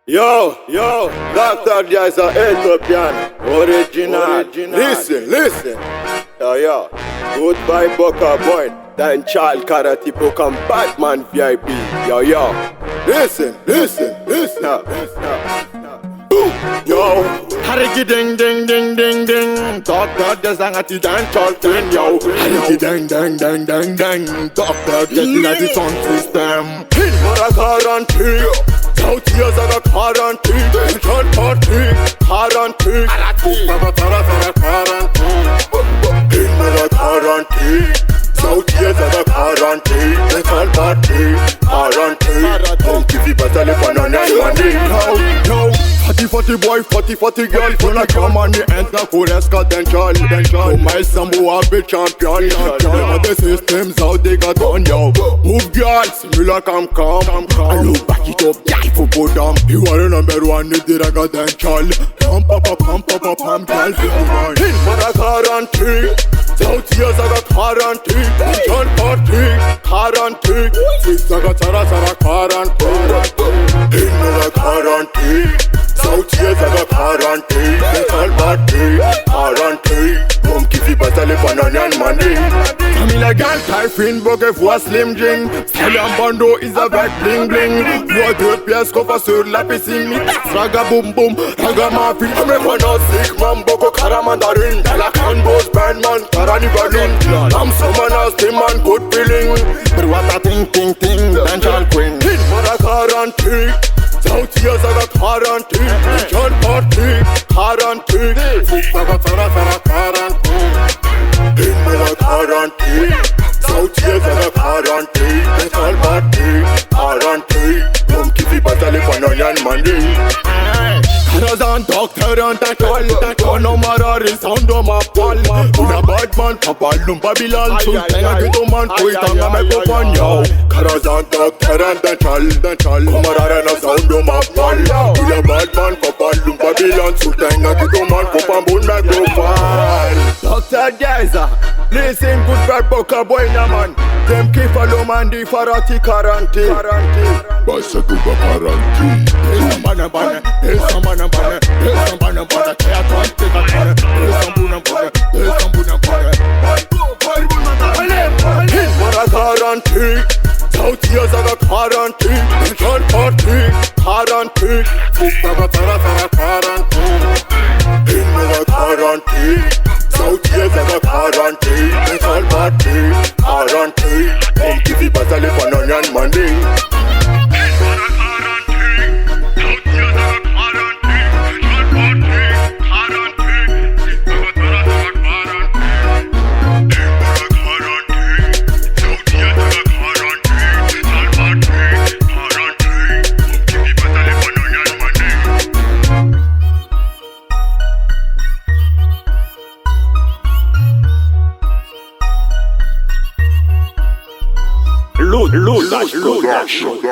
Yo, Dr. Jazz a Ethiopian, original. Listen. Yo, goodbye Boca Boy, Dan Child Karate Pokemon Batman VIP. Yo, listen. Yo, hariki ding ding. Dr. Jazz a Dan Child thing. Yo, hariki ding ding. Dr. Jazz in the sound system. Hit for a guarantee. Out years of a quarantine, John Party, quarantine, in the quarantine, South years of a quarantine, John Party, quarantine, don't give you better live on a night. Yo, 40 boy, 40 girl, gonna come on the ends, na Kureska, then John. Oh my Sambo, a big champion. Remember the systems, how they got on, yo. Move girl, similar come. I look back it up, girl, for go down. You are the number one, you did a goddamn child. Pump, girl, in for a guarantee. South years I got quarantine, John Party, quarantine. Six I got Tara quarantine, in the quarantine. South years I got quarantine, John Party, quarantine. Come keep it better live on onion money. Camila Gan, Typhine, Bogue, voix Slim Jing. Stallion Bando is a vet bling. Voix 2 pièces, coffre sur la piscine. Raga boom, raga muffin. Americano sick man, Boko Karamandarin. La Canbos, Bandman, Karanibalin. I'm someone else, the man, good feeling. But what a ting, Angel Queen. Hit for a quarantine. South years I got quarantine, John Party, quarantine. Six I got Tara quarantine, in the quarantine. South years I got quarantine, John Party, quarantine. Come keep it better live on onion money. Karazan doctor and that all no matter is sound of my pal. Una bad man, Papa Lum Babylon. Sultan a ghetto man, Kuitanga make up on yo. Karazan doctor and that all no matter is sound of my pal. Una bad man, Papa Lum Babylon. Sultan a ghetto man, Papa Bun make up on. Dr. Jazza, listen good bad Boca Boy na man. Them keep follow man di farati quarantine. Basa kuba quarantine. There's some banana, kaya can't take a corner. There's some buna. Hit for a guarantee. South years I got quarantine, John Party, quarantine. Six I got Tara quarantine, in the quarantine. South years I got quarantine, John Party, quarantine. Come give it better live on onion money. Load Production.